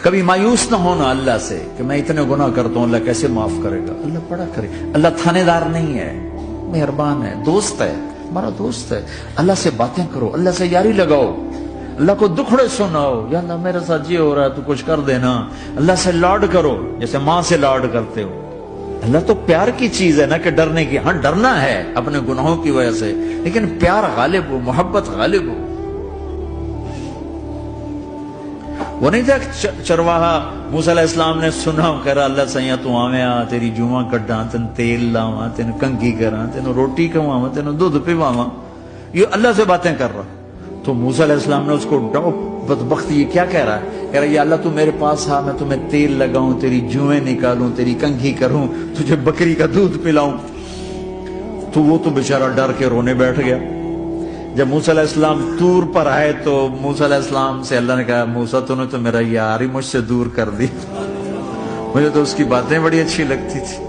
کبھی مایوس نہ ہونا اللہ سے کہ میں اتنے گناہ کرتا ہوں، اللہ کیسے معاف کرے گا؟ اللہ بڑا کرے. اللہ تھانے دار نہیں ہے، مہربان ہے، دوست ہے، ہمارا دوست ہے. اللہ سے باتیں کرو، اللہ سے یاری لگاؤ، اللہ کو دکھڑے سناؤ. یا اللہ میرے ساتھ یہ ہو رہا ہے، تو کچھ کر دینا. اللہ سے لاڈ کرو جیسے ماں سے لاڈ کرتے ہو. اللہ تو پیار کی چیز ہے نا کہ ڈرنے کی. ہاں ڈرنا ہے اپنے گناہوں کی وجہ سے، لیکن پیار غالب ہو، محبت غالب ہو. وہ نہیں تھا چرواہا موسیٰ علیہ السلام نے سنا، کہہ رہا اللہ سیاں تو آویں آ، تیری جوواں کڈاں، تین تیل لاواں، تین کنگھی کراں، تین روٹی کھواواں، تین دودھ پیواواں. یہ اللہ سے باتیں کر رہا. تو موسیٰ علیہ السلام نے اس کو بدبخت یہ کیا کہہ رہا ہے؟ کہہ رہا یا اللہ تو میرے پاس آ، میں تمہیں تیل لگاؤں، تیری جوئیں نکالوں، تیری کنگھی کروں، تجھے بکری کا دودھ پلاؤں. تو وہ تو بیچارہ ڈر کے رونے بیٹھ گیا. جب موسیٰ علیہ السلام طور پر آئے تو موسیٰ علیہ السلام سے اللہ نے کہا موسیٰ تو نے تو میرا یار ہی مجھ سے دور کر دی. مجھے تو اس کی باتیں بڑی اچھی لگتی تھی.